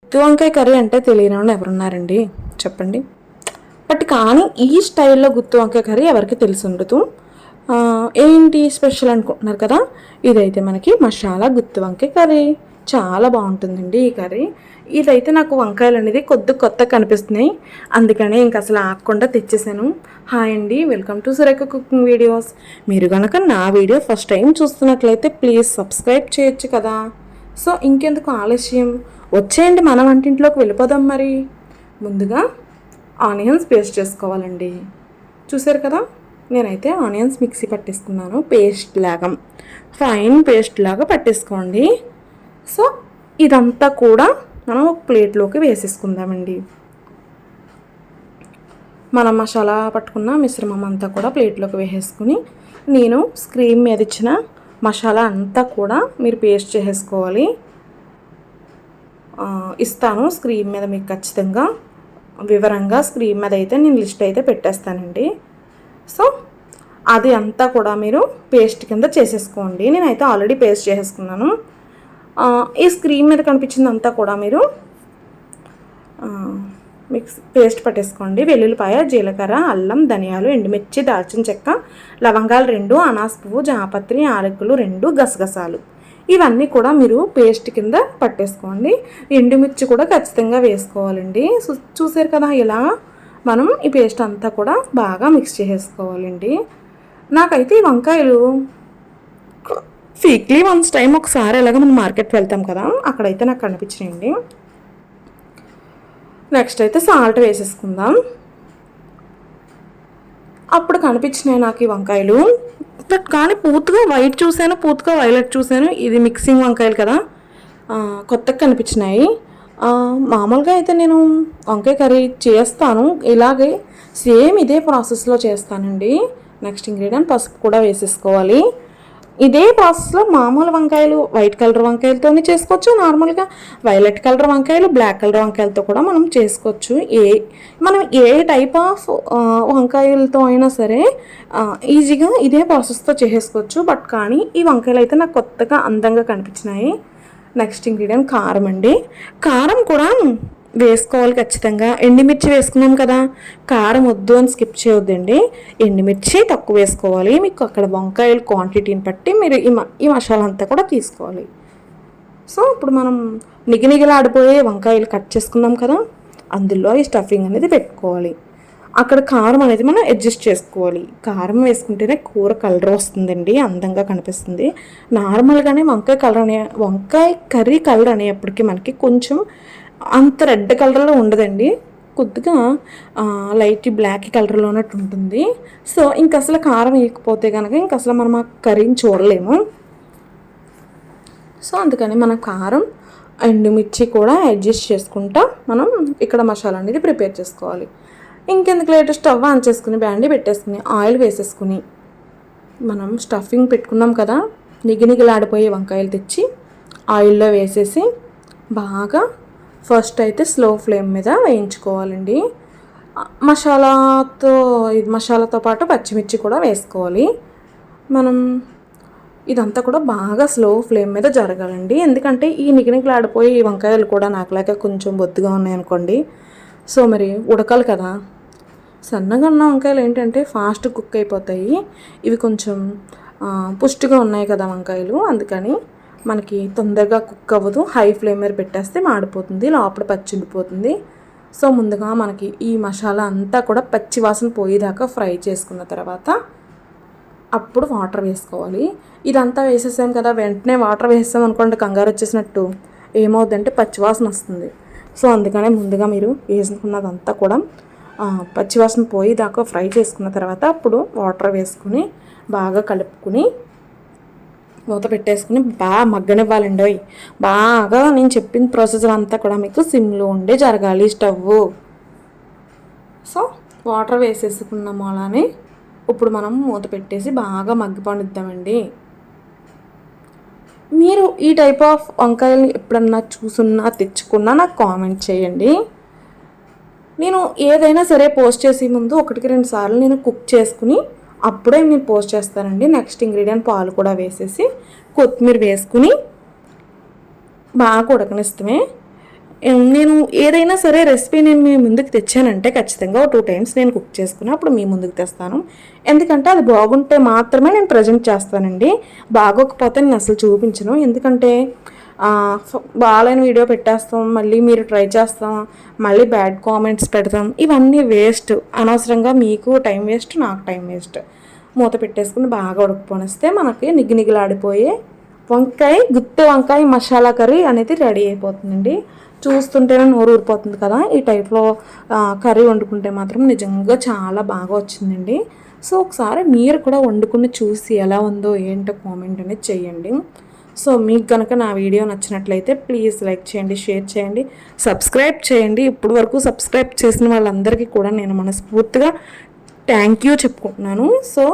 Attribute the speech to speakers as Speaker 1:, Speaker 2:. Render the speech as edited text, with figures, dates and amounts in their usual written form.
Speaker 1: గుత్తి వంకాయ కర్రీ అంటే తెలియని వాళ్ళు ఎవరున్నారండి చెప్పండి. బట్ కానీ ఈ స్టైల్లో గుత్తి వంకాయ కర్రీ ఎవరికి తెలిసి ఉండదు. ఏంటి స్పెషల్ అనుకుంటున్నారు కదా, ఇదైతే మనకి మసాలా గుత్తి వంకాయ కర్రీ. చాలా బాగుంటుందండి ఈ కర్రీ. ఇదైతే నాకు వంకాయలు అనేది కొత్తగా కనిపిస్తున్నాయి, అందుకని ఇంక అసలు ఆగకుండా తెచ్చేసాను. హాయ్ అండి, welcome to Surekha cooking videos. మీరు కనుక నా వీడియో ఫస్ట్ టైం చూస్తున్నట్లయితే ప్లీజ్ సబ్స్క్రైబ్ చేయొచ్చు కదా. సో ఇంకెందుకు ఆలస్యం, వచ్చేయండి మన వంటింట్లోకి వెళ్ళిపోదాం. మరి ముందుగా ఆనియన్స్ పేస్ట్ చేసుకోవాలండి. చూసారు కదా, నేనైతే ఆనియన్స్ మిక్సీ పట్టేసుకున్నాను, పేస్ట్ లాగా ఫైన్ పేస్ట్ లాగా పట్టేసుకోండి. సో ఇదంతా కూడా మనం ఒక ప్లేట్లోకి వేసేసుకుందామండి. మనం మసాలా పట్టుకున్న మిశ్రమం అంతా కూడా ప్లేట్లోకి వేసేసుకుని, నేను స్క్రీన్ మీద ఇచ్చిన మసాలా అంతా కూడా మీరు పేస్ట్ చేసేసుకోవాలి. ఇస్తాను స్క్రీన్ మీద మీకు ఖచ్చితంగా వివరంగా, స్క్రీన్ మీద అయితే నేను లిస్ట్ అయితే పెట్టేస్తానండి. సో అది అంతా కూడా మీరు పేస్ట్ కింద చేసేసుకోండి. నేనైతే ఆల్రెడీ పేస్ట్ చేసేసుకున్నాను. ఈ స్క్రీన్ మీద కనిపించిందంతా కూడా మీరు మిక్స్ పేస్ట్ పట్టేసుకోండి. వెల్లుల్లిపాయ, జీలకర్ర, అల్లం, ధనియాలు, ఎండుమిర్చి, దాల్చిన చెక్క, లవంగాలు 2, అనాస పువ్వు, జాపత్రి, యాలకులు 2, గసగసాలు, ఇవన్నీ కూడా మీరు పేస్ట్ కింద పట్టేసుకోండి. ఎండుమిర్చి కూడా ఖచ్చితంగా వేసుకోవాలండి. చూసారు కదా, ఇలా మనం ఈ పేస్ట్ అంతా కూడా బాగా మిక్స్ చేసేసుకోవాలండి. నాకైతే ఈ వంకాయలు వీక్లీ వన్స్ టైం ఒకసారి ఎలాగ మనం మార్కెట్కి వెళ్తాం కదా, అక్కడైతే నాకు కనిపించినాయండి. నెక్స్ట్ అయితే సాల్ట్ వేసేసుకుందాం. అప్పుడు కనిపించినాయి నాకు ఈ వంకాయలు. బట్ కానీ పూర్తిగా వైట్ చూశాను, పూర్తిగా వైలెట్ చూశాను. ఇది మిక్సింగ్ వంకాయలు కదా, కొత్తగా కనిపించినాయి. మామూలుగా అయితే నేను వంకాయ కర్రీ చేస్తాను, ఇలాగే సేమ్ ఇదే ప్రాసెస్లో చేస్తానండి. నెక్స్ట్ ఇంగ్రీడియంట్ పసుపు కూడా వేసేసుకోవాలి. ఇదే ప్రాసెస్లో మామూలు వంకాయలు వైట్ కలర్ వంకాయలతోనే చేసుకోవచ్చు, నార్మల్గా వైలెట్ కలర్ వంకాయలు, బ్లాక్ కలర్ వంకాయలతో కూడా మనం చేసుకోవచ్చు. మనం ఏ టైప్ ఆఫ్ వంకాయలతో అయినా సరే ఈజీగా ఇదే ప్రాసెస్తో చేసేసుకోవచ్చు. బట్ కానీ ఈ వంకాయలు అయితే నాకు కొత్తగా అందంగా కనిపించినాయి. నెక్స్ట్ ఇంగ్రీడియంట్ కారం అండి. కారం కూడా వేసుకోవాలి ఖచ్చితంగా. ఎండుమిర్చి వేసుకున్నాం కదా, కారం వద్దు అని స్కిప్ చేయొద్దండి. ఎండుమిర్చి తక్కువ వేసుకోవాలి. మీకు అక్కడ వంకాయల క్వాంటిటీని బట్టి మీరు ఈ మసాలా అంతా కూడా తీసుకోవాలి. సో ఇప్పుడు మనం నిగనిగలాడిపోయే వంకాయలు కట్ చేసుకున్నాం కదా, అందులో ఈ స్టఫింగ్ అనేది పెట్టుకోవాలి. అక్కడ కారం అనేది మనం అడ్జస్ట్ చేసుకోవాలి. కారం వేసుకుంటేనే కూర కలర్ వస్తుందండి, అందంగా కనిపిస్తుంది. నార్మల్గానే వంకాయ కర్రీ కలర్ అనేప్పటికీ మనకి కొంచెం అంత రెడ్ కలర్లో ఉండదండి, కొద్దిగా లైట్ బ్లాక్ కలర్లో ఉన్నట్టు ఉంటుంది. సో ఇంక అసలు కారం వేయకపోతే కనుక ఇంక అసలు మనం ఆ కర్రీని చూడలేము. సో అందుకని మనం కారం, ఎండుమిర్చి కూడా అడ్జస్ట్ చేసుకుంటా మనం ఇక్కడ మసాలా అనేది ప్రిపేర్ చేసుకోవాలి. ఇంకెందుకు లేట్, స్టవ్ ఆన్ చేసుకుని బ్యాండీ పెట్టేసుకుని ఆయిల్ వేసేసుకుని మనం స్టఫింగ్ పెట్టుకున్నాం కదా, నిగినిగిలాడిపోయే వంకాయలు తెచ్చి ఆయిల్లో వేసేసి బాగా ఫస్ట్ అయితే స్లో ఫ్లేమ్ మీద వేయించుకోవాలండి. మసాలాతో పాటు పచ్చిమిర్చి కూడా వేసుకోవాలి. మనం ఇదంతా కూడా బాగా స్లో ఫ్లేమ్ మీద జరగాలండి. ఎందుకంటే ఈ నిగినిగిలాడిపోయి ఈ వంకాయలు కూడా నాకులాగా కొంచెం బొద్దుగా ఉన్నాయనుకోండి, సో మరి ఉడకాలి కదా. సన్నగా ఉన్న వంకాయలు ఏంటంటే ఫాస్ట్ కుక్ అయిపోతాయి, ఇవి కొంచెం పుష్టిగా ఉన్నాయి కదా వంకాయలు, అందుకని మనకి తొందరగా కుక్ అవ్వదు. హై ఫ్లేమ్ మీద పెట్టేస్తే మాడిపోతుంది, లోపల పచ్చి ఉండిపోతుంది. సో ముందుగా మనకి ఈ మసాలా అంతా కూడా పచ్చి వాసన పోయేదాకా ఫ్రై చేసుకున్న తర్వాత అప్పుడు వాటర్ వేసుకోవాలి. ఇదంతా వేసేసాం కదా, వెంటనే వాటర్ వేసాం అనుకోండి కంగారు వచ్చేసినట్టు ఏమవుతుందంటే పచ్చివాసన వస్తుంది. సో అందుకనే ముందుగా మీరు వేసుకున్నదంతా కూడా పచ్చివాసన పోయేదాకా ఫ్రై చేసుకున్న తర్వాత అప్పుడు వాటర్ వేసుకుని బాగా కలుపుకుని మూత పెట్టేసుకుని బాగా మగ్గనివ్వాలండి. బాగా నేను చెప్పిన ప్రొసెసర్ అంతా కూడా మీకు సిమ్లో ఉండే జరగాలి స్టవ్. సో వాటర్ వేసేసుకున్నాము, అలానే ఇప్పుడు మనం మూత పెట్టేసి బాగా మగ్గిపండిద్దామండి. మీరు ఈ టైప్ ఆఫ్ వంకాయలు ఎప్పుడన్నా చూసున్నా తెచ్చుకున్నా నాకు కామెంట్ చేయండి. నేను ఏదైనా సరే పోస్ట్ చేసే ముందు 1-2 సార్లు నేను కుక్ చేసుకుని అప్పుడే నేను పోస్ట్ చేస్తానండి. నెక్స్ట్ ఇంగ్రీడియంట్ పాలు కూడా వేసేసి కొత్తిమీర వేసుకుని బాగా ఉడకనిస్తామే. నేను ఏదైనా సరే రెసిపీ నేను మీ ముందుకు తెచ్చానంటే ఖచ్చితంగా 2 టైమ్స్ నేను కుక్ చేసుకుని అప్పుడు మీ ముందుకు తెస్తాను. ఎందుకంటే అది బాగుంటే మాత్రమే నేను ప్రజెంట్ చేస్తానండి. బాగోకపోతే నేను అసలు చూపించను. ఎందుకంటే బాగాలేని వీడియో పెట్టేస్తాం, మళ్ళీ మీరు ట్రై చేస్తాం, మళ్ళీ బ్యాడ్ కామెంట్స్ పెడతాం, ఇవన్నీ వేస్ట్. అనవసరంగా మీకు టైం వేస్ట్, నాకు టైం వేస్ట్. మూత పెట్టేసుకుని బాగా ఉడకపోనిస్తే మనకి నిగినిగిలాడిపోయే గుత్తి వంకాయ మసాలా కర్రీ అనేది రెడీ అయిపోతుందండి. చూస్తుంటేనే నోరు ఊరిపోతుంది కదా. ఈ టైప్లో కర్రీ వండుకుంటే మాత్రం నిజంగా చాలా బాగా వచ్చిందండి. సో ఒకసారి మీరు కూడా వండుకుని చూసి ఎలా ఉందో ఏంటో కామెంట్ అనేది చేయండి. సో మీకు కనుక నా వీడియో నచ్చినట్లయితే ప్లీజ్ లైక్ చేయండి, షేర్ చేయండి, సబ్స్క్రైబ్ చేయండి. ఇప్పుడు వరకు సబ్స్క్రైబ్ చేసిన వాళ్ళందరికీ కూడా నేను మనస్ఫూర్తిగా థ్యాంక్ యూ చెప్పుకుంటున్నాను. సో